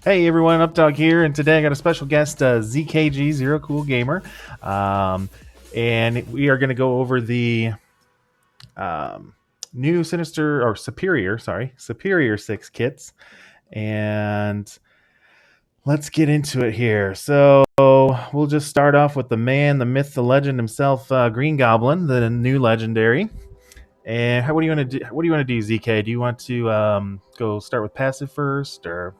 Hey everyone, Updog here, and today I got a special guest, ZKG, Zero Cool Gamer, and we are going to go over the new Superior 6 kits, and let's get into it here. So we'll just start off with the man, the myth, the legend himself, Green Goblin, the new legendary. And what do you want to do? What do you want to do, ZK? Do you want to go start with passive first, or?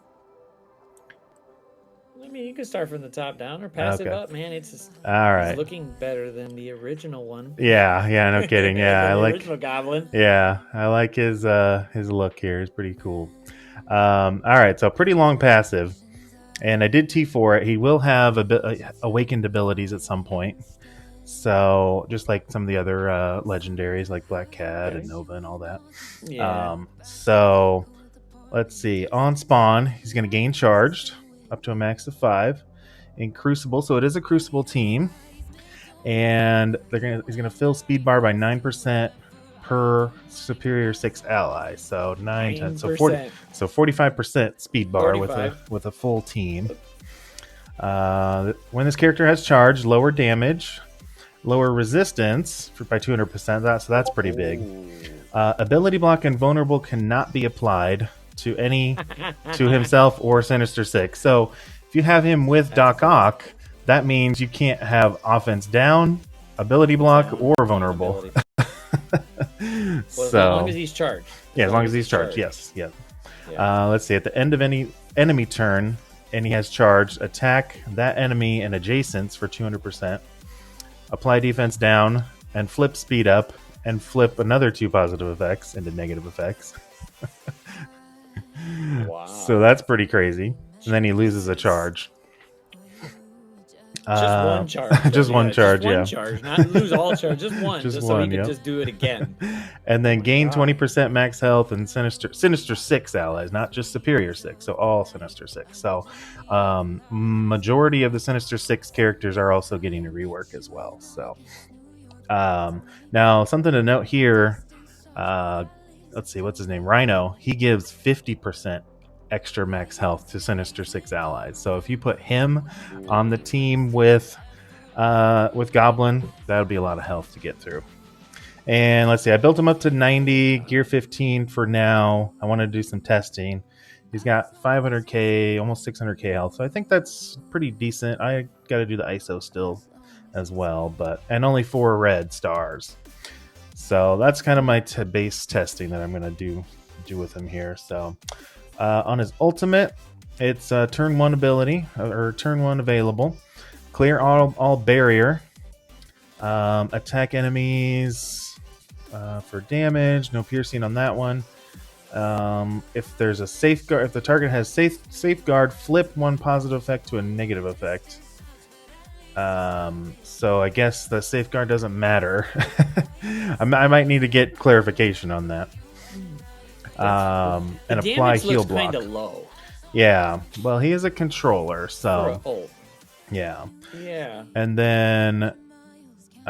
I mean, you can start from the top down or passive up, man. It's looking better than the original one. Yeah, no kidding. Yeah, I like original Goblin. Yeah, I like his look here. It's pretty cool. All right, so pretty long passive, and I did T4 it. He will have awakened abilities at some point. So just like some of the other legendaries, like Black Cat and Nova and all that. Yeah. So let's see. On spawn, he's going to gain charged up to a max of 5 in Crucible. So it is a Crucible team, and he's gonna fill speed bar by 9% per Superior 6 ally. So 9 10, so 45% speed bar with a full team. When this character has charge, lower damage, lower resistance by 200%. So that's pretty big. Ability block and vulnerable cannot be applied to himself or Sinister 6. So if you have him with Doc Ock, that means you can't have offense down, ability block, or vulnerable. So as long as he's charged. Yeah, as long as he's charged. Yes. Yeah. Let's see. At the end of any enemy turn, and he has charge, attack that enemy and adjacents for 200%. Apply defense down and flip speed up and flip another 2 positive effects into negative effects. Wow. So that's pretty crazy. And then he loses a charge. Just one charge. Just one charge, one charge. Not lose all charge, just one. Just so he can just do it again. And then gain 20% max health and Sinister 6 allies, not just Superior 6. So all Sinister 6. So majority of the Sinister 6 characters are also getting a rework as well. So now something to note here. Let's see, what's his name? Rhino. He gives 50% extra max health to Sinister 6 allies. So if you put him on the team with Goblin, that would be a lot of health to get through. And let's see, I built him up to 90, gear 15 for now. I want to do some testing. He's got 500k, almost 600k health. So I think that's pretty decent. I got to do the ISO still as well, and only 4 red stars. So that's kind of my base testing that I'm going to do with him here. So on his ultimate, it's turn 1 ability, or turn 1 available. Clear all barrier. Attack enemies for damage. No piercing on that one. If there's a safeguard, if the target has safeguard, flip 1 positive effect to a negative effect. So I guess the safeguard doesn't matter. I might need to get clarification on that. And apply heal block. Kinda low. Yeah, well, he is a controller, so yeah. And then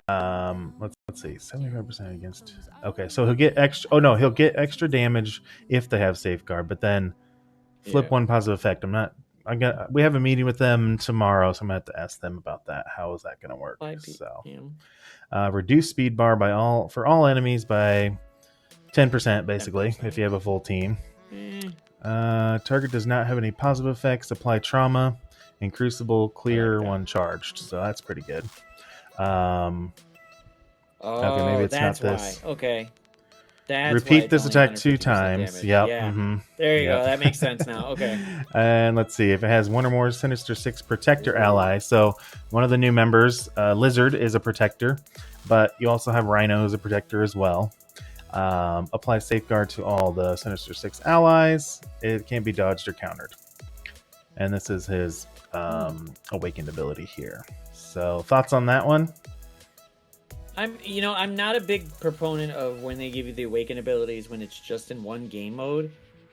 let's see, 75% against. Okay, so he'll get extra. Oh no, he'll get extra damage if they have safeguard, but then flip 1 positive effect. We have a meeting with them tomorrow, so I'm gonna have to ask them about that. How is that gonna work? So reduce speed bar for all enemies by 10%, basically, 10%. If you have a full team. Target does not have any positive effects. Apply trauma. In Crucible, clear 1 charged. So that's pretty good. Okay, maybe it's not this. Why. Okay. Repeat this attack 2 times. Yep. Yeah. Mm-hmm. There you go. That makes sense now. Okay. And let's see if it has 1 or more Sinister 6 protector allies. So one of the new members, Lizard, is a protector, but you also have Rhino as a protector as well. Apply safeguard to all the Sinister 6 allies. It can't be dodged or countered. And this is his awakened ability here. So thoughts on that one? I'm not a big proponent of when they give you the awakened abilities when it's just in one game mode,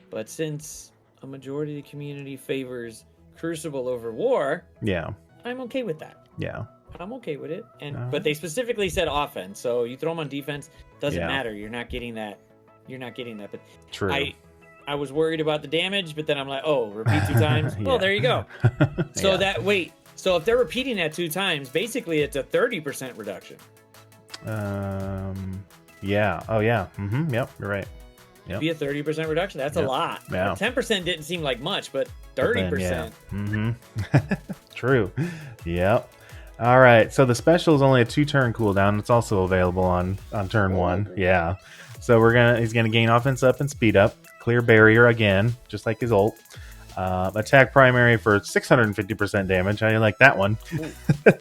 but since a majority of the community favors Crucible over War, I'm okay with that. Yeah. I'm okay with it. But they specifically said offense, so you throw them on defense, doesn't matter. You're not getting that. But true. I was worried about the damage, but then I'm like, oh, repeat 2 times. Yeah. Well, there you go. So Yeah. So if they're repeating that 2 times, basically it's a 30% reduction. Yeah. Oh yeah. Yep. You're right. Yep. Be a 30% reduction. That's a lot. Yeah. 10% didn't seem like much, but 30%. True. Yep. All right. So the special is only a 2-turn cooldown. It's also available on turn 1. Yeah. So he's gonna gain offense up and speed up. Clear barrier again, just like his ult. Attack primary for 650% damage. I like that one.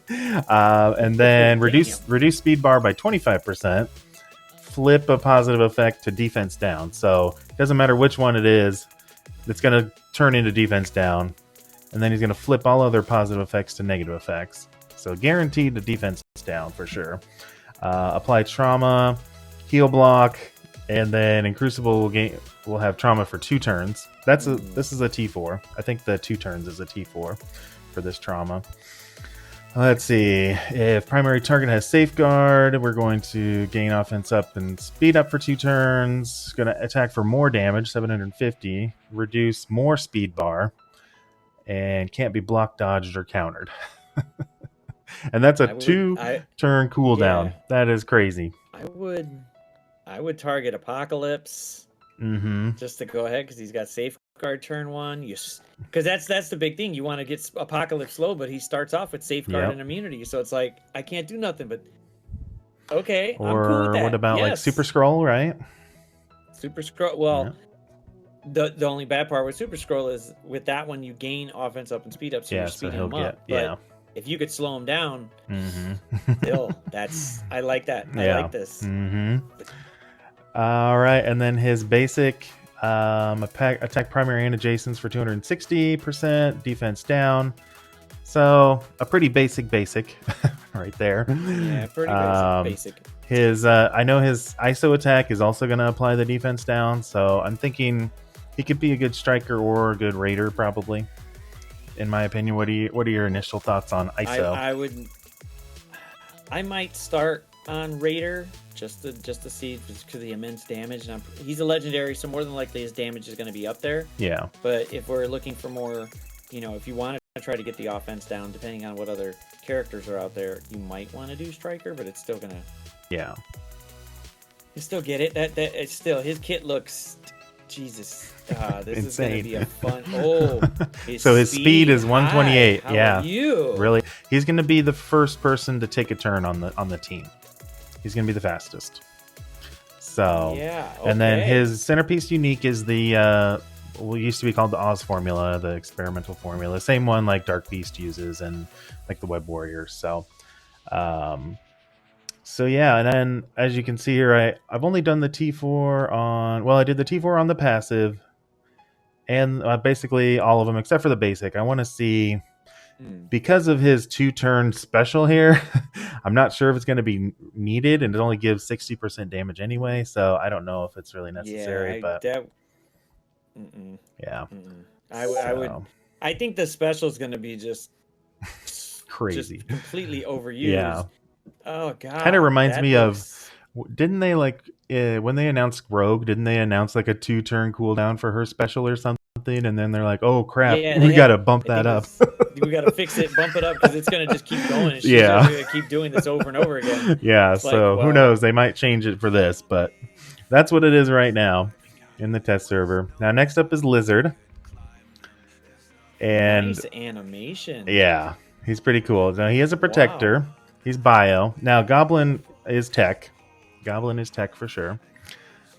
And then reduce speed bar by 25%. Flip a positive effect to defense down. So it doesn't matter which one it is, it's going to turn into defense down. And then he's going to flip all other positive effects to negative effects. So guaranteed to defense down for sure. Apply trauma, heal block, and then in Crucible we'll have trauma for 2 turns. This is a T4. I think the 2 turns is a T4 for this trauma. Let's see. If primary target has safeguard, we're going to gain offense up and speed up for 2 turns. Going to attack for more damage, 750. Reduce more speed bar, and can't be blocked, dodged, or countered. And that's a 2-turn cooldown. Yeah. That is crazy. I would target Apocalypse just to go ahead because he's got safeguard turn 1. Because that's the big thing. You want to get Apocalypse low, but he starts off with safeguard and immunity. So it's like, I can't do nothing, but okay, or I'm cool with that. What about like Super Scroll, right? Super Scroll. Well, the only bad part with Super Scroll is with that one, you gain offense up and speed up, so you're speeding him up. But if you could slow him down, still, I like that. I like this. All right, and then his basic attack primary and adjacents for 260%, defense down. So a pretty basic right there. Yeah, pretty basic. His I know his ISO attack is also going to apply the defense down, so I'm thinking he could be a good striker or a good raider probably. In my opinion, what are your initial thoughts on ISO? I might start on raider just to see because of the immense damage. And he's a legendary, so more than likely his damage is going to be up there. Yeah. But if we're looking for more, if you want to try to get the offense down, depending on what other characters are out there, you might want to do striker, but it's still gonna. Yeah. You still get it. That it's still his kit looks. Jesus, this is gonna be a fun. So his speed is 128. How yeah, are you really. He's gonna be the first person to take a turn on the team. He's gonna be the fastest. So yeah, okay. And then his centerpiece unique is the what used to be called the Oz formula, the experimental formula, same one like Dark Beast uses and like the Web Warriors. So yeah, and then as you can see here, I've only done the T4 on. Well, I did the T4 on the passive, and basically all of them except for the basic. I want to see. Because of his 2-turn special here, I'm not sure if it's going to be needed, and it only gives 60% damage anyway, so I don't know if it's really necessary. I think the special is going to be just crazy, just completely overused. Yeah. Oh god. Kind of reminds me of, didn't they when they announced Rogue? Didn't they announce like a 2-turn cooldown for her special or something? And then they're like, "Oh crap, we got to bump that up. We got to fix it, bump it up because it's going to just keep going. And she's going to keep doing this over and over again." Yeah, it's so who knows? They might change it for this, but that's what it is right now in the test server. Now, next up is Lizard, and nice animation. Yeah, he's pretty cool. Now he has a protector. Wow. He's bio. Now Goblin is tech. Goblin is tech for sure.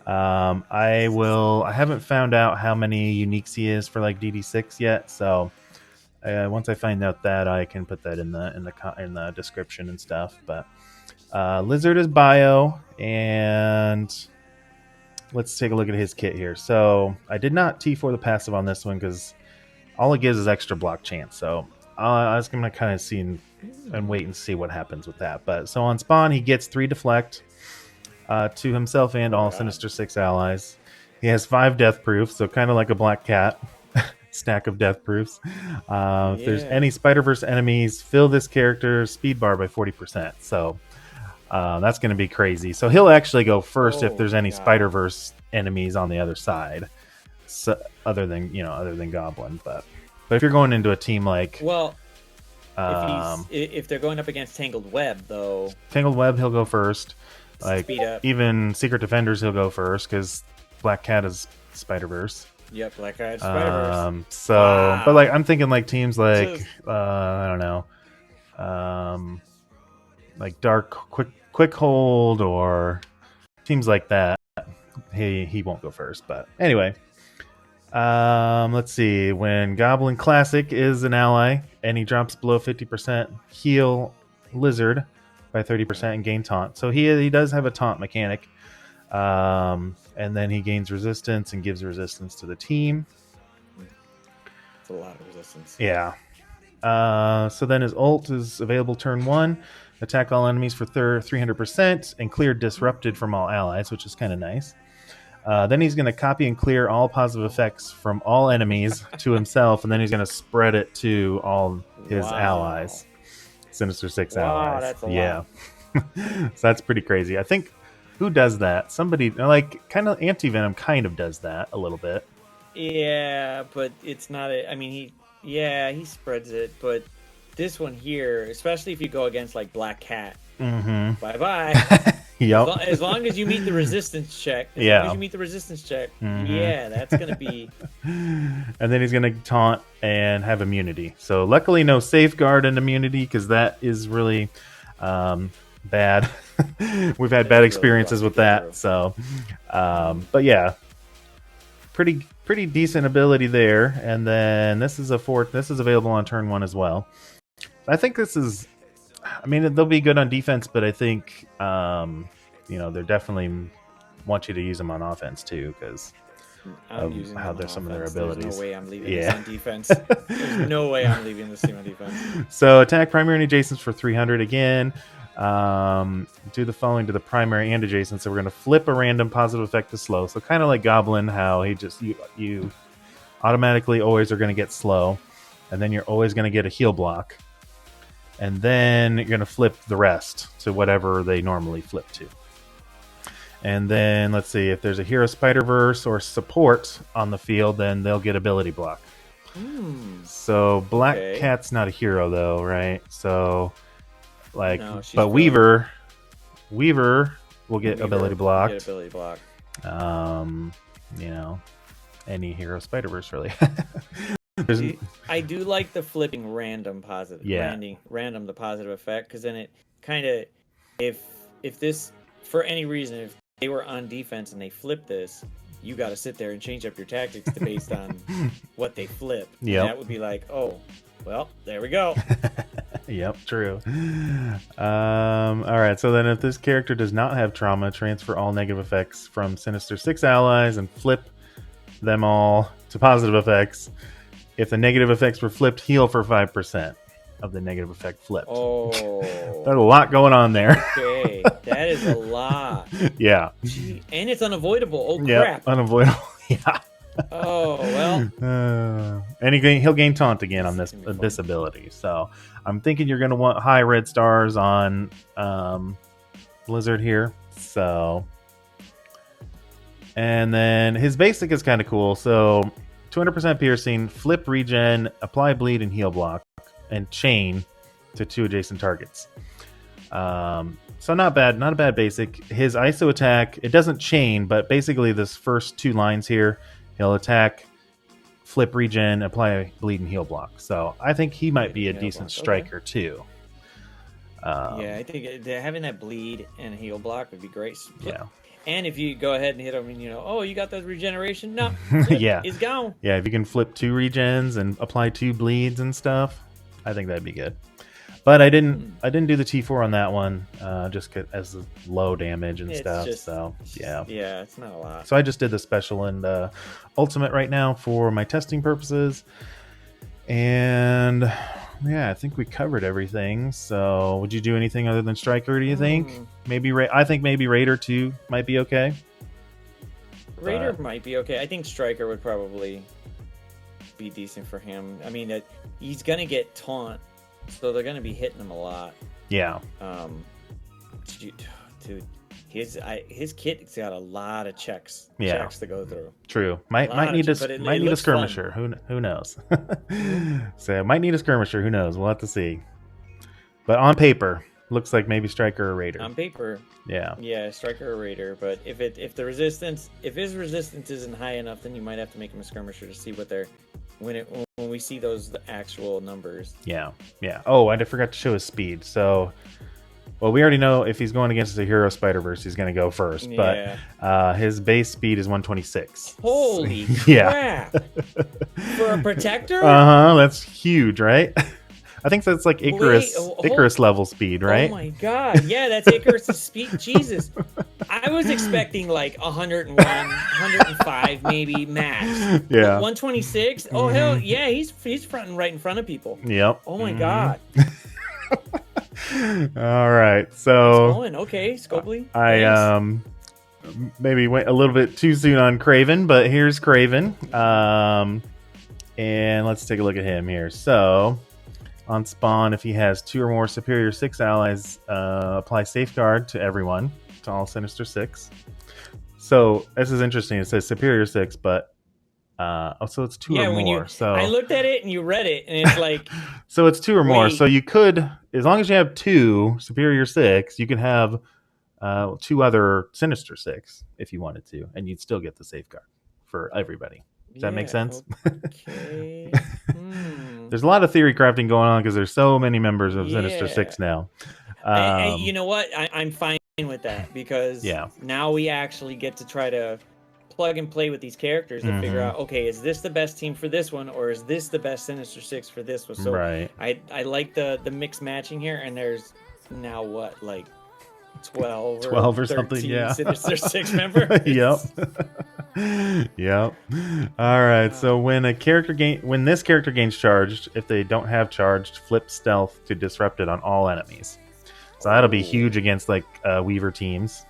I haven't found out how many uniques he is for like DD6 yet, so once I find out that, I can put that in the description and stuff. But Lizard is bio, and let's take a look at his kit here. So I did not T4 the passive on this one because all it gives is extra block chance. So I was gonna kind of see and wait and see what happens with that. But so on spawn, he gets 3 deflect. To himself and all Sinister 6 allies. He has 5 death proofs, so kind of like a black cat stack of death proofs. If there's any Spider-Verse enemies, fill this character's speed bar by 40%. So that's going to be crazy. So he'll actually go first if there's any Spider-Verse enemies on the other side. other than Goblin. But if you're going into a team like if they're going up against Tangled Web, though, Tangled Web, he'll go first. Like speed up. Even Secret Defenders, he'll go first because Black Cat is Spider-Verse. Yep, Black Cat Spider-Verse. But like I'm thinking like teams like I don't know, like Dark Quick Hold or teams like that. He won't go first, but anyway. Let's see. When Goblin Classic is an ally and he drops below 50%, heal Lizard by 30% and gain taunt. So he does have a taunt mechanic. And then he gains resistance and gives resistance to the team. It's a lot of resistance. Yeah. So then his ult is available turn 1. Attack all enemies for 300% and clear disrupted from all allies, which is kind of nice. Then he's going to copy and clear all positive effects from all enemies to himself, and then he's going to spread it to all his allies. Sinister Six allies. That's a lot. So that's pretty crazy. I think, who does that? Somebody, like, kind of Anti-Venom kind of does that a little bit. Yeah, but it's not I mean, he spreads it, but this one here, especially if you go against, like, Black Cat, bye-bye. Yep. As long as you meet the resistance check. That's going to be... And then he's going to taunt and have immunity. So luckily no safeguard and immunity, because that is really bad. We've had bad experiences with that. So, but yeah, pretty decent ability there. And then this is available on turn 1 as well. I think this is... I mean, they'll be good on defense, but I think, they definitely want you to use them on offense too, because of how there's some of their abilities. There's no way I'm leaving this on defense. There's no way I'm leaving this team on defense. So attack primary and adjacents for 300 again. Do the following to the primary and adjacent. So we're going to flip a random positive effect to slow. So kind of like Goblin, how he just you automatically always are going to get slow, and then you're always going to get a heal block. And then you're going to flip the rest to whatever they normally flip to. And then, let's see, if there's a Hero Spider-Verse or support on the field, then they'll get ability block. So Black Cat's not a hero, though, right? So, like, no, but Weaver will get ability blocked. Any Hero Spider-Verse, really. I do like the flipping random positive. Random the positive effect, because then it kind of, if this, for any reason, if they were on defense and they flip this, you got to sit there and change up your tactics based on what they flip. Yeah, that would be like, oh, well, there we go. Yep, true. All right, so then if this character does not have trauma, transfer all negative effects from Sinister Six allies and flip them all to positive effects. If the negative effects were flipped, heal for 5% of the negative effect flipped. Oh. There's a lot going on there. Okay, that is a lot. Yeah. Gee, and it's unavoidable. Oh, crap. Yep, unavoidable. Yeah. Oh, well. And he'll gain taunt again on this ability. So I'm thinking you're going to want high red stars on Blizzard here. So, and then his basic is kind of cool. So 200% piercing, flip regen, apply bleed and heal block, and chain to 2 adjacent targets. So not bad, not a bad basic. His ISO attack, it doesn't chain, but basically this first 2 lines here, he'll attack, flip regen, apply bleed and heal block. So I think he might be a decent striker too. Yeah, I think having that bleed and heal block would be great. Yeah. And if you go ahead and hit him and you got that regeneration, no, yeah, it's gone. Yeah, if you can flip 2 regens and apply 2 bleeds and stuff, I think that'd be good. But I didn't do the T4 on that one, just as low damage and stuff. So yeah, it's not a lot. So I just did the special and ultimate right now for my testing purposes, and yeah, I think we covered everything. So would you do anything other than Striker? Do you think? Maybe I think maybe Raider 2 might be okay. Raider might be okay. I think Striker would probably be decent for him. I mean, he's gonna get taunt. So they're going to be hitting him a lot. Yeah. Dude, his kit's got a lot of checks to go through. True. Might need a skirmisher. Who knows? So might need a skirmisher. Who knows? We'll have to see. But on paper, looks like maybe striker or raider. On paper, yeah, striker or raider. But if his resistance isn't high enough, then you might have to make him a skirmisher to see what they're when we see those actual numbers. Yeah. Oh, I forgot to show his speed. So, well, we already know if he's going against the Hero Spider-Verse, he's going to go first. Yeah. But his base speed is 126. Holy crap! For a protector? That's huge, right? I think that's like Icarus level speed, right? Oh my god, yeah, that's Icarus' speed. Jesus, I was expecting like 101, 105 maybe max. Yeah, 126. Oh hell yeah, he's fronting right in front of people. Yep. Oh my god. All right, so okay, Scopely. I maybe went a little bit too soon on Craven, but here's Craven. And let's take a look at him here. So on spawn, if he has 2 or more Superior 6 allies, apply Safeguard to everyone, to all Sinister 6. So this is interesting. It says Superior 6, but so it's 2 or more. So I looked at it and you read it, and it's like so it's 2 or more. So you could, as long as you have 2 Superior 6, you can have 2 other Sinister 6 if you wanted to, and you'd still get the Safeguard for everybody. Does that make sense? Okay. There's a lot of theory crafting going on because there's so many members of Sinister 6 now. And you know what? I'm fine with that because now we actually get to try to plug and play with these characters and figure out, okay, is this the best team for this one, or is this the best Sinister 6 for this one? So I like the mix matching here, and there's now what, like 12 or something, Sinister 6 members. Yep. All right. So when this character gains charged, if they don't have charged, flip stealth to disrupt it on all enemies. So that'll be huge against like Weaver teams.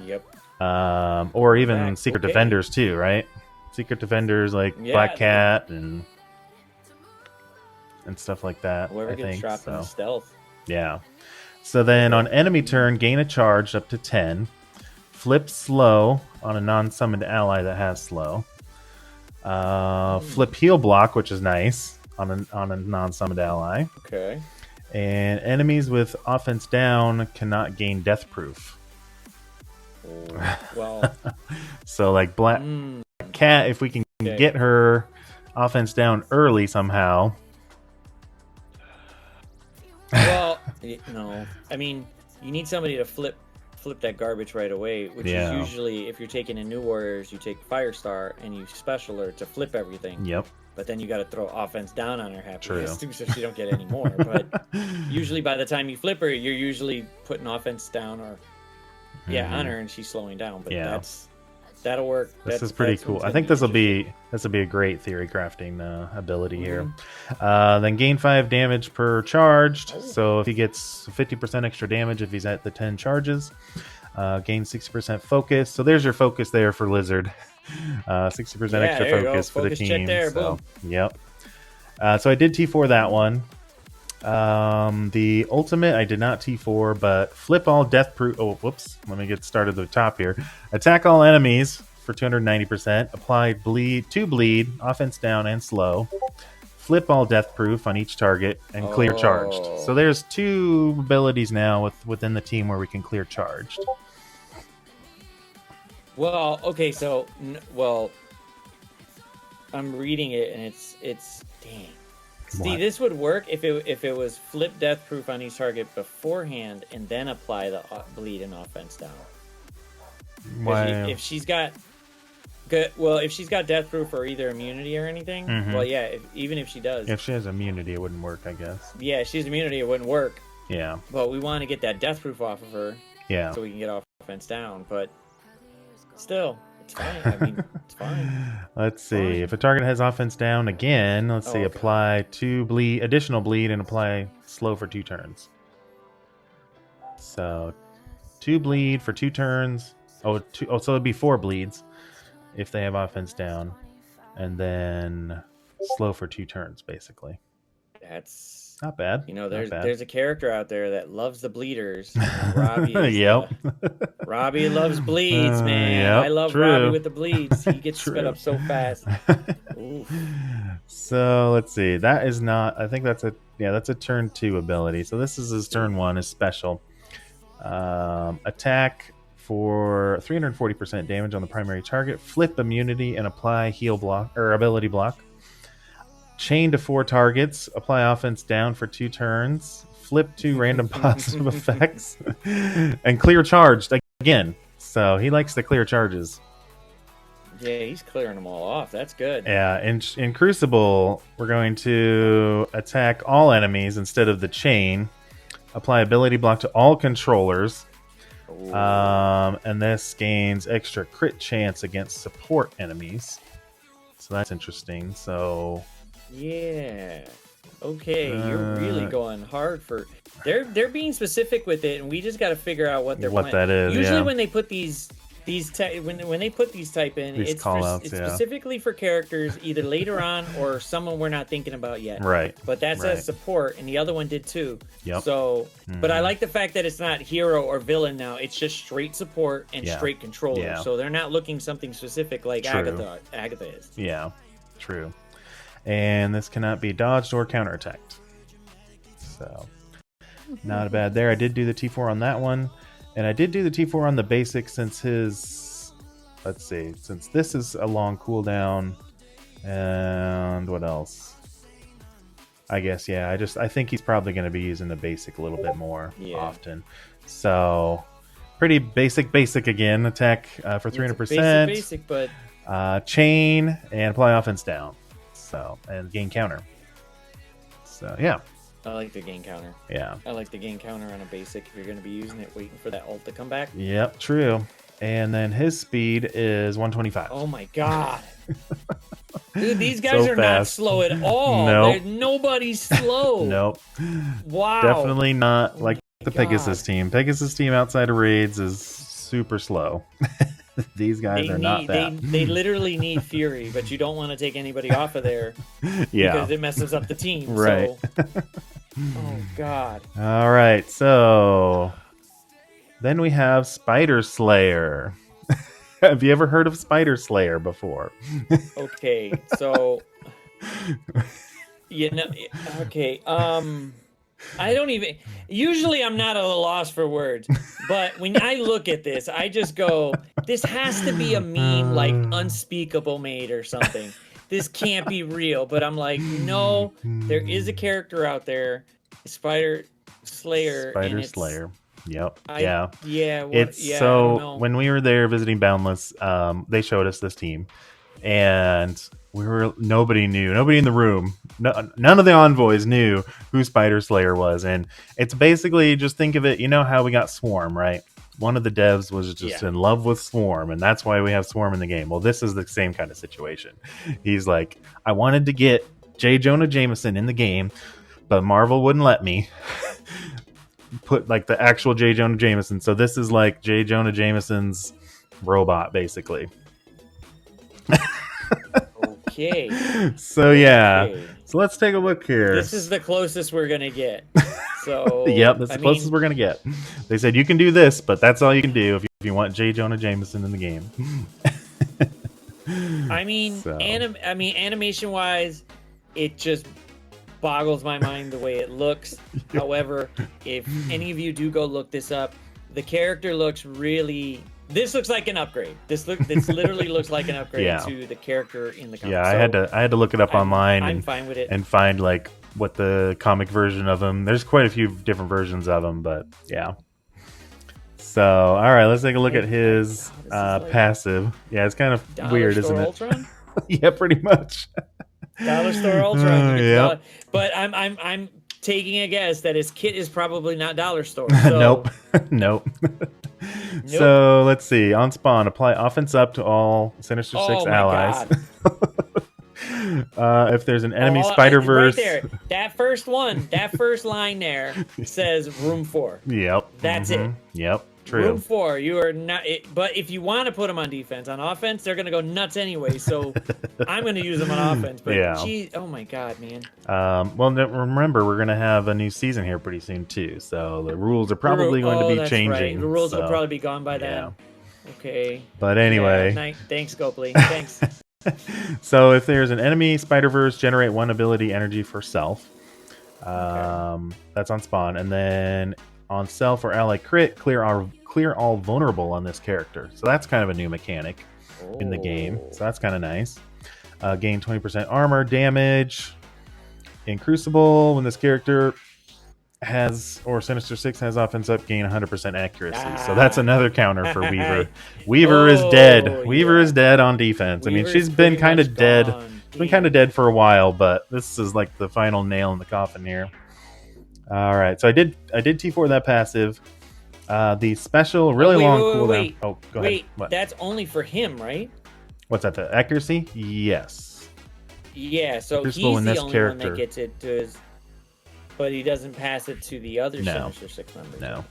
Yep. Or even Secret Defenders too, right? Secret Defenders like Black Cat and stuff like that. Whoever gets dropped in stealth. Yeah. So then on enemy turn, gain a charge up to 10. Flip slow on a non-summoned ally that has slow. Flip heal block, which is nice on a non-summoned ally. Okay. And enemies with offense down cannot gain death proof. Well. So like Black Cat, if we can get her offense down early somehow. Well, no. I mean, you need somebody to flip that garbage right away, which is usually, if you're taking in New Warriors, you take Firestar and you special her to flip everything. Yep. But then you got to throw offense down on her happiness too, so she don't get any more. But usually by the time you flip her, you're usually putting offense down or on her, and she's slowing down. But that'll work. This is pretty cool. I think this will be a great theory crafting ability here. Then gain 5 damage per charged. So if he gets 50% extra damage if he's at the 10 charges, gain 60% focus. So there's your focus there for Lizard. 60% extra focus for the team. Check there, so, yep. So I did T4 that one. The ultimate I did not T4, but flip all death proof. Oh, whoops. Let me get started at the top here. Attack all enemies for 290%. Apply two bleed, offense down and slow. Flip all death proof on each target and clear charged. So there's 2 abilities now within the team where we can clear charged. Well, okay, so I'm reading it and it's dang. See, this would work if it was flip death proof on each target beforehand and then apply the bleed and offense down. Why? If she's got death proof or either immunity or anything, even if she does. If she has immunity, it wouldn't work, I guess. Yeah, if she has immunity, it wouldn't work. Yeah. But we want to get that death proof off of her. Yeah. So we can get offense down, but still. It's fine. I mean, it's fine. Let's see. If a target has offense down again, let's see. Apply 2 additional bleed, and apply slow for 2 turns. So 2 bleed for 2 turns. So it'd be 4 bleeds if they have offense down, and then slow for 2 turns, basically. That's not bad. There's a character out there that loves the bleeders. And Robbie is Yep. Robbie loves bleeds, man. Yep, I love true. Robbie with the bleeds. He gets sped up so fast. So let's see. That is not. I think that's a turn 2 ability. So this is his turn 1. Is special. Attack for 340% damage on the primary target. Flip immunity and apply heal block or ability block. Chain to 4 targets. Apply offense down for 2 turns. Flip 2 random positive effects. And clear charged again. So he likes to clear charges. Yeah, he's clearing them all off. That's good. Yeah, in Crucible, we're going to attack all enemies instead of the chain. Apply ability block to all controllers. And this gains extra crit chance against support enemies. So that's interesting. So yeah. Okay, you're really going hard for. They're being specific with it, and we just got to figure out what that is. Usually, when they put when they put these type in, it's specifically for characters either later on or someone we're not thinking about yet. Right. But that says support, and the other one did too. Yep. So, but I like the fact that it's not hero or villain now. It's just straight support and straight controller. Yeah. So they're not looking something specific like Agatha is. Yeah. True. And this cannot be dodged or counterattacked. So, not bad there. I did do the T4 on that one. And I did do the T4 on the basic since let's see, since this is a long cooldown. And what else? I guess, yeah, I think he's probably going to be using the basic a little bit more often. So, pretty basic again. Attack for 300%. Basic, but... chain and apply offense down. So, and gain counter. So, yeah. I like the gain counter. Yeah. I like the gain counter on a basic if you're going to be using it, waiting for that ult to come back. Yep, true. And then his speed is 125. Oh my god. Dude, these guys are not slow at all. Nope. Nobody's slow. Nope. Wow. Definitely not like the Pegasus team. Pegasus team outside of raids is super slow. These guys are not that. They literally need Fury, but you don't want to take anybody off of there because it messes up the team. Right. So. Oh, God. All right, so then we have Spider Slayer. Have you ever heard of Spider Slayer before? Okay, so... okay, I don't even... Usually I'm not at a loss for words, but when I look at this, I just go, this has to be a meme like Unspeakable made or something. This can't be real. But I'm like, no, there is a character out there, Spider Slayer. Yep. Yeah. So when we were there visiting Boundless, they showed us this team, and nobody in the room, none of the envoys knew who Spider Slayer was. And it's basically, just think of it, you know how we got Swarm, right? One of the devs was just in love with Swarm, and that's why we have Swarm in the game. Well, this is the same kind of situation. He's like, I wanted to get J. Jonah Jameson in the game, but Marvel wouldn't let me put like the actual J. Jonah Jameson. So this is like J. Jonah Jameson's robot, basically. Okay. So yeah. Okay. So let's take a look here. This is the closest we're gonna get. So yep, that's the closest we're gonna get. They said you can do this, but that's all you can do if you want J. Jonah Jameson in the game. Animation wise, it just boggles my mind the way it looks. However, if any of you do go look this up, the character looks really... This looks like an upgrade. This literally looks like an upgrade to the character in the comic. Yeah, I had to look it up online. I'm fine with it. And find like what the comic version of him. There's quite a few different versions of him, but yeah. So all right, let's take a look at his passive. Yeah, it's kind of weird, isn't it? Ultron? Yeah, pretty much. Dollar Store Ultron. Yeah. But I'm taking a guess that his kit is probably not Dollar Store. So. Nope. So let's see. On spawn, apply offense up to all Sinister Six allies. If there's an enemy Spider-Verse, right there, that first line there says room 4. Yep. That's it. Yep. True. Room 4, you are not. But if you want to put them on defense, on offense, they're gonna go nuts anyway. So I'm gonna use them on offense. But Yeah. geez, oh my god, man. Well, remember we're gonna have a new season here pretty soon too. So the rules are probably going to be changing. Right. The rules will probably be gone by then. Okay. But anyway. Yeah, thanks, Copley. Thanks. So if there's an enemy, Spider-Verse generate 1 ability energy for self. That's on spawn, and then on self or ally crit, clear all vulnerable on this character. So that's kind of a new mechanic in the game. So that's kind of nice. Gain 20% armor damage in Crucible when this character has, or Sinister Six has offense up, gain 100% accuracy. So that's another counter for Weaver. Weaver is dead. Weaver is dead on defense. I mean, she's been kind of dead. She's been kind of dead for a while, but this is like the final nail in the coffin here. All right, so I did T4 that passive. The special, really long cooldown. Oh, go ahead. What? That's only for him, right? What's that? The accuracy? Yes. Yeah. So he's the only one that gets it to his. But he doesn't pass it to the other Sinister Six members. No.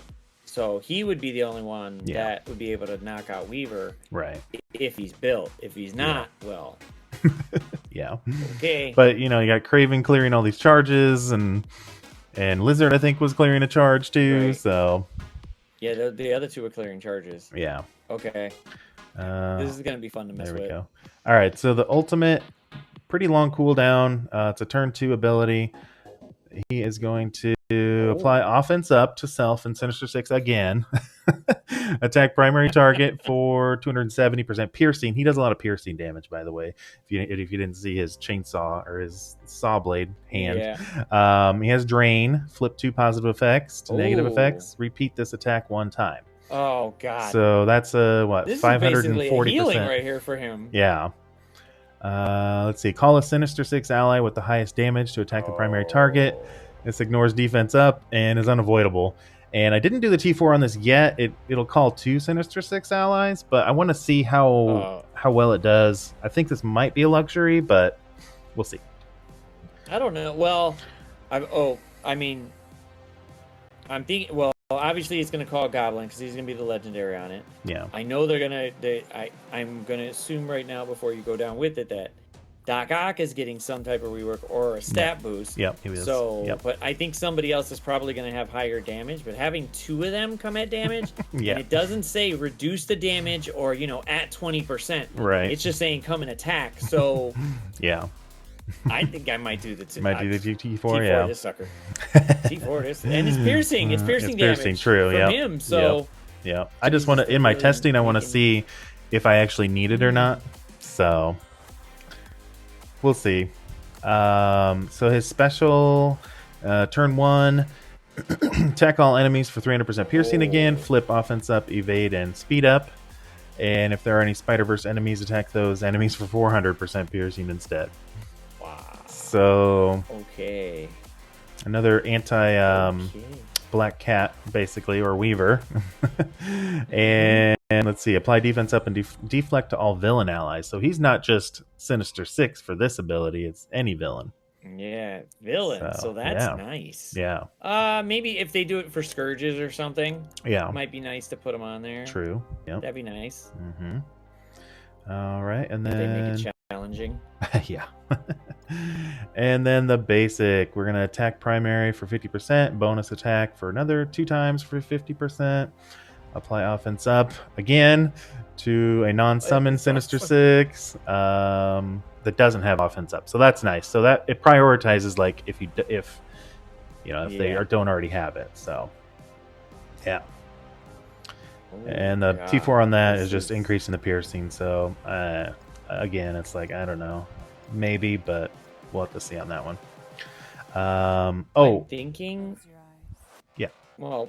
So he would be the only one that would be able to knock out Weaver. Right. If he's built. If he's not, well. Yeah. Okay. But, you got Craven clearing all these charges, and Lizard, I think, was clearing a charge too. Right. So. Yeah, the other two were clearing charges. Yeah. Okay. This is going to be fun to mess with. There we go. All right. So the ultimate, pretty long cooldown. It's a turn 2 ability. He is going to apply offense up to self and Sinister Six again. Attack primary target for 270% piercing. He does a lot of piercing damage, by the way. If you didn't see his chainsaw or his saw blade hand. Yeah. He has drain. Flip 2 positive effects to negative effects. Repeat this attack 1 time. Oh God. So that's this 540%. Is basically a healing right here for him. Yeah. Let's see. Call a Sinister Six ally with the highest damage to attack the primary target. This ignores defense up and is unavoidable. And I didn't do the T4 on this yet. It'll call 2 Sinister Six allies, but I want to see how well it does. I think this might be a luxury, but we'll see. I don't know. Well, I'm thinking. Well, obviously it's going to call Goblin because he's going to be the legendary on it. Yeah. I know they're going to. I'm going to assume right now before you go down with it that Doc Ock is getting some type of rework or a stat boost. Yep, he is. So, but I think somebody else is probably going to have higher damage. But having 2 of them come at damage, and it doesn't say reduce the damage or at 20%. Right. It's just saying come and attack. So, yeah. I think I might do the T4. Yeah. This sucker. T4 this, and it's piercing. It's piercing damage. Piercing, true. From him. So. Yeah. I just want to in my testing. I want to see if I actually need it or not. So. We'll see. So his special, turn 1, attack all enemies for 300% piercing again, flip offense up, evade, and speed up. And if there are any Spider-Verse enemies, attack those enemies for 400% piercing instead. Wow. So... Okay. Another anti-Black Cat, basically, or Weaver. And let's see, apply defense up and deflect to all villain allies. So he's not just Sinister Six for this ability, it's any villain. Yeah, villain. So that's nice. Yeah. Maybe if they do it for Scourges or something. Yeah. It might be nice to put them on there. True. Yeah. That'd be nice. Mm-hmm. All right, and then... They make it challenging. Yeah. And then the basic. We're going to attack primary for 50%, bonus attack for another 2 times for 50%. Apply offense up again to a non-summon Sinister Six that doesn't have offense up. So that's nice. So that it prioritizes like if they don't already have it. So yeah. And the T4 on that is just increasing the piercing. So again, it's like I don't know, maybe, but we'll have to see on that one. I'm thinking. Yeah. Well.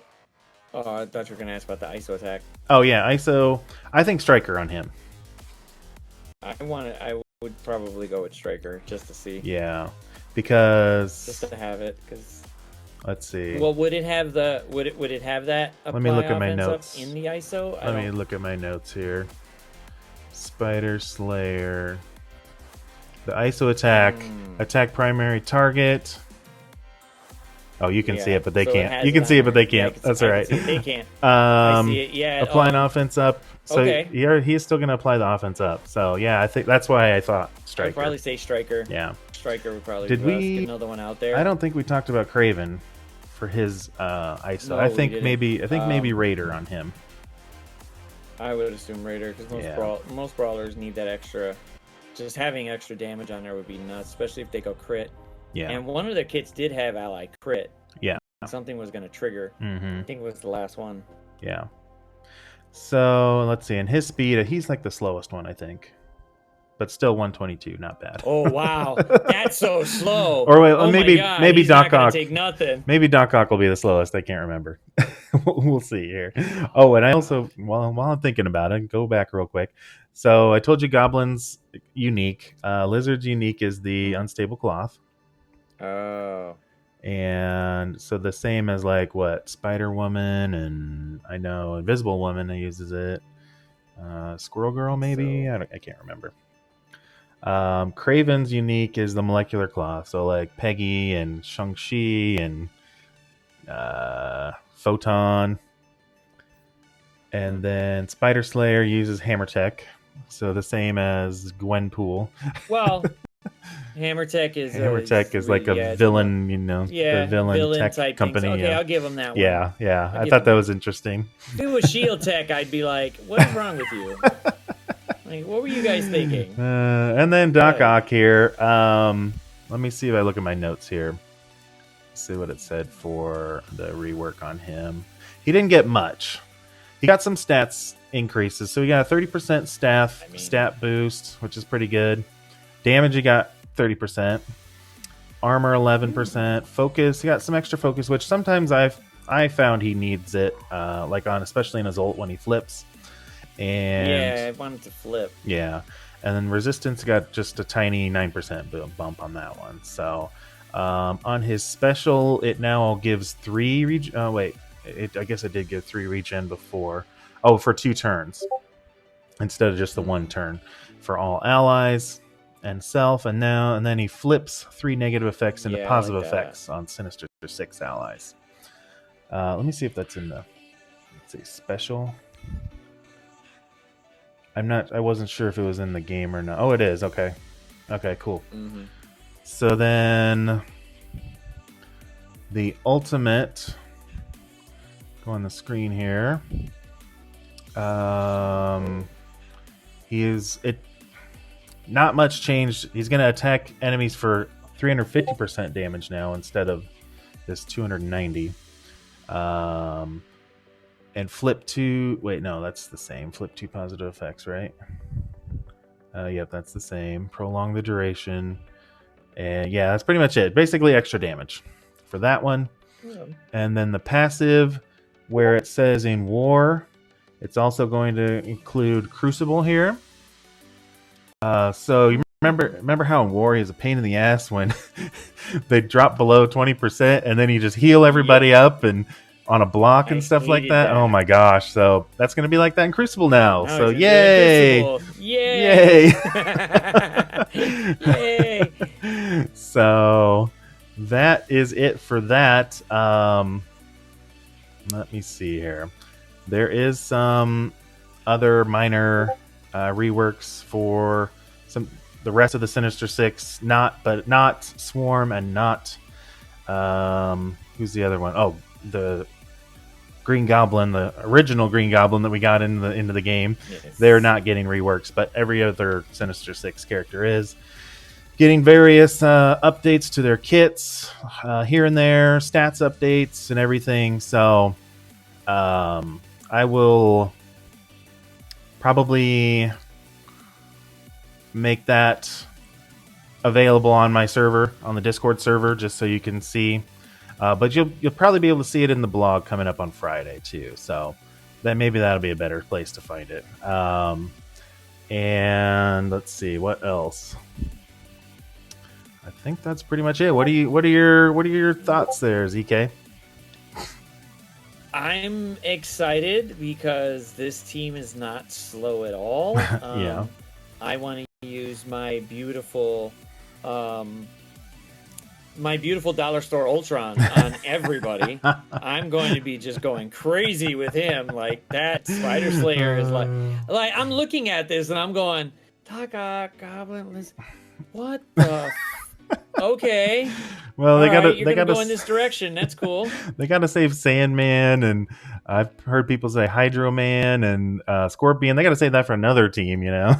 I thought you were going to ask about the ISO attack. Oh, yeah. ISO. I think Striker on him. I would probably go with Striker just to see. Yeah. Because... Just to have it. Because. Let's see. Well, would it have the... Would it have that... Let me look at my notes. In the ISO? Let me look at my notes here. Spider Slayer. The ISO attack. Attack primary target. Oh, you can see it, but they can't. You can see it, but they can't. That's all right. They can't. I see it. Yeah. Applying offense up. So okay. He's still going to apply the offense up. So yeah, I think that's why I thought striker. I'd probably say striker. Yeah. Striker would probably Did we get another one out there. I don't think we talked about Craven for his ISO. No, I think maybe Raider on him. I would assume Raider because most brawlers need that extra. Just having extra damage on there would be nuts, especially if they go crit. Yeah. And one of their kits did have ally crit. Yeah. Something was going to trigger. I think it was the last one. Yeah. So let's see. And his speed, he's like the slowest one, I think. But still 122, not bad. Oh wow, that's so slow. Or wait, maybe Doc Ock. Take nothing. Maybe Doc Ock will be the slowest. I can't remember. We'll see here. Oh, and I also, while I'm thinking about it, go back real quick. So I told you Goblin's unique. Lizard's unique is the unstable cloth. Oh. And so the same as like what Spider Woman and I know Invisible Woman uses it. Squirrel Girl maybe I can't remember. Craven's unique is the molecular cloth, so like Peggy and Shang-Chi and Photon, and then Spider Slayer uses Hammer Tech, so the same as Gwenpool. Well, Hammer Tech is like a villain, you know, the villain tech type company. Things. Okay, I'll give him that one. Yeah. I thought that was interesting. If it was Shield Tech, I'd be like, "What is wrong with you?" Like, what were you guys thinking? And then Doc Ock here. Let me see if I look at my notes here. See what it said for the rework on him. He didn't get much. He got some stats increases. So he got a 30% stat boost, which is pretty good. Damage, he got 30%. Armor, 11%. Focus, he got some extra focus, which sometimes I found he needs it, like on especially in his ult when he flips. And I wanted to flip. Yeah, and then resistance got just a tiny 9% bump on that one. So on his special, it now gives 3 regen. Oh wait, I guess it did give 3 regen before. Oh, for 2 turns instead of just the 1 turn for all allies and self. And then he flips 3 negative effects into positive effects on Sinister 6 allies. Let me see if that's in the special. I wasn't sure if it was in the game or not. Oh, it is. Okay, cool. So then the ultimate, go on the screen here. Not much changed. He's going to attack enemies for 350% damage now instead of this 290. And flip 2. Wait, no, that's the same. Flip 2 positive effects, right? Yep, that's the same. Prolong the duration. And yeah, that's pretty much it. Basically, extra damage for that one. Yeah. And then the passive, where it says in war, it's also going to include Crucible here. So you remember how in war he's a pain in the ass when they drop below 20% and then you just heal everybody up and on a block and stuff like that. Oh my gosh. So that's going to be like that in Crucible now. So yay. Yay. Yay. So that is it for that. Let me see here. There is some other minor reworks for the rest of the Sinister Six, not Swarm and not who's the other one? Oh, the Green Goblin, the original Green Goblin that we got into the game. Yes. They're not getting reworks, but every other Sinister Six character is getting various updates to their kits here and there, stats updates and everything. So I will probably make that available on my server, on the Discord server, just so you can see. But you'll probably be able to see it in the blog coming up on Friday too. So then maybe that'll be a better place to find it. And let's see what else. I think that's pretty much it. What are your thoughts there, ZK? I'm excited because this team is not slow at all. Yeah. I want to use my beautiful my beautiful dollar store Ultron on everybody. I'm going to be just going crazy with him. Like that Spider Slayer is like I'm looking at this and I'm going, Taka Goblin, what the? Okay. Well, they gotta go in this direction. That's cool. They gotta save Sandman, and I've heard people say Hydro Man and Scorpion. They gotta save that for another team, you know.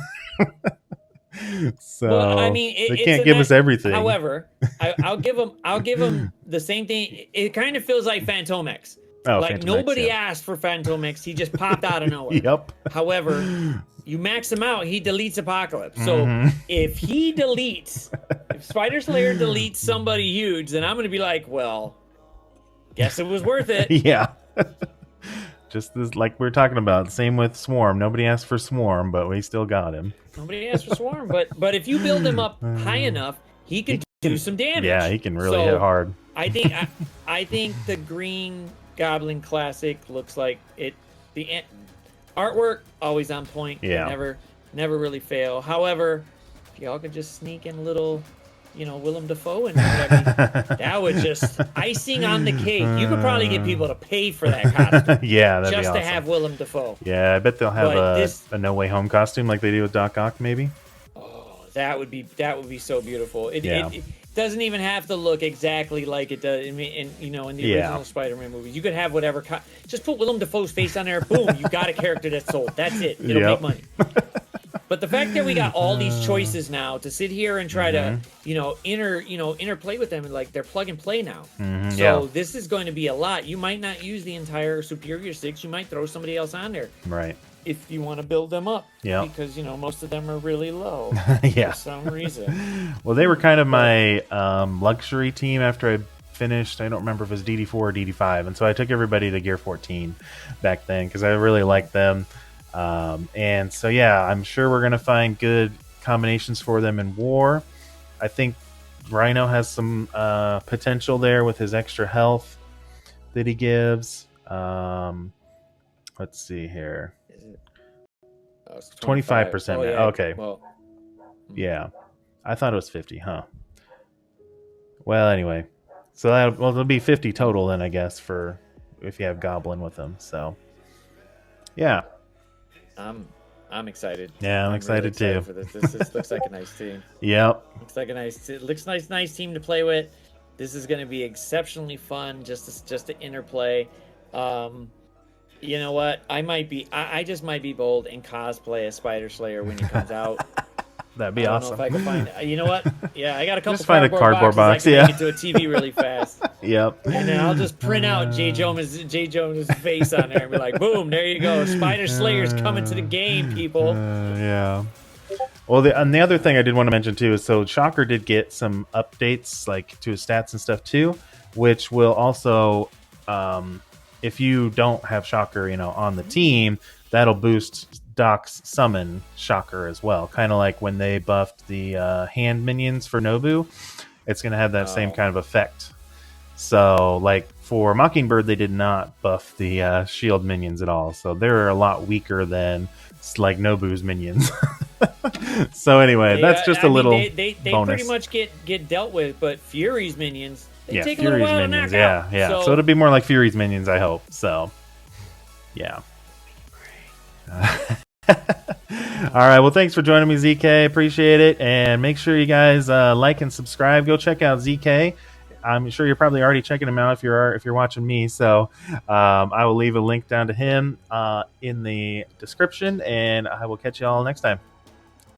So well, I mean, they can't give us everything. However, I'll give them the same thing. It kind of feels like Phantomex. Oh, like Phantomex, nobody asked for Phantomex. He just popped out of nowhere. Yep. However, you max him out, he deletes Apocalypse. So if Spider Slayer deletes somebody huge, then I'm going to be like, well, guess it was worth it. Yeah. Just as, like we were talking about, same with Swarm. Nobody asked for Swarm, but we still got him. Nobody asked for Swarm, but if you build him up high enough, he can do some damage. Yeah, he can really hit hard. I think the Green Goblin Classic looks like it. The artwork always on point. Yeah, never really fail. However, if y'all could just sneak in a little, Willem Dafoe and whatever, that would just icing on the cake. You could probably get people to pay for that costume. Yeah, that'd just be awesome. To have Willem Dafoe. Yeah, I bet they'll have a No Way Home costume like they do with Doc Ock, maybe. Oh, that would be so beautiful. It doesn't even have to look exactly like it does in the original Spider-Man movies. You could have whatever. Just put Willem Dafoe's face on there. Boom, you got a character that's sold. That's it. It'll make money. But the fact that we got all these choices now to sit here and try to, interplay with them, and like they're plug and play now. So this is going to be a lot. You might not use the entire Superior Six. You might throw somebody else on there. Right. If you want to build them up. Yeah. Because, most of them are really low. Yeah. For some reason. Well, they were kind of my luxury team after I finished. I don't remember if it was DD4 or DD5. And so I took everybody to Gear 14 back then because I really liked them. And so, yeah, I'm sure we're going to find good combinations for them in War. I think Rhino has some potential there with his extra health that he gives. Let's see here. 25%. Oh, yeah. Okay. Well, yeah. I thought it was 50, huh? Well, anyway. So it'll be 50 total then, I guess, for if you have Goblin with them. So, yeah. I'm excited. Yeah, I'm excited too. For this. This looks like a nice team. Yep. Looks nice team to play with. This is going to be exceptionally fun just to interplay. You know what? I just might be bold and cosplay as Spider Slayer when he comes out. That'd be awesome. I don't know if I can find. You know what? Yeah, I got a couple. Just find a cardboard box. I can make it to a TV really fast. Yep. And then I'll just print out J. Jones' face on there and be like, boom, there you go. Spider Slayer's coming to the game, people. Yeah. Well, and the other thing I did want to mention too is so Shocker did get some updates like to his stats and stuff too, which will also, if you don't have Shocker, on the team, that'll boost Doc's summon Shocker as well. Kind of like when they buffed the hand minions for Nobu, it's going to have that same kind of effect. So, like for Mockingbird, they did not buff the shield minions at all, so they're a lot weaker than like Nobu's minions. So anyway, that's just a little they bonus. Pretty much get dealt with, but Fury's minions take Fury's a little while minions, to knock out. Yeah. So it'll be more like Fury's minions, I hope. So, yeah. All right. Well, thanks for joining me, ZK. Appreciate it, and make sure you guys like and subscribe. Go check out ZK. I'm sure you're probably already checking him out if you're watching me. So I will leave a link down to him in the description, and I will catch you all next time.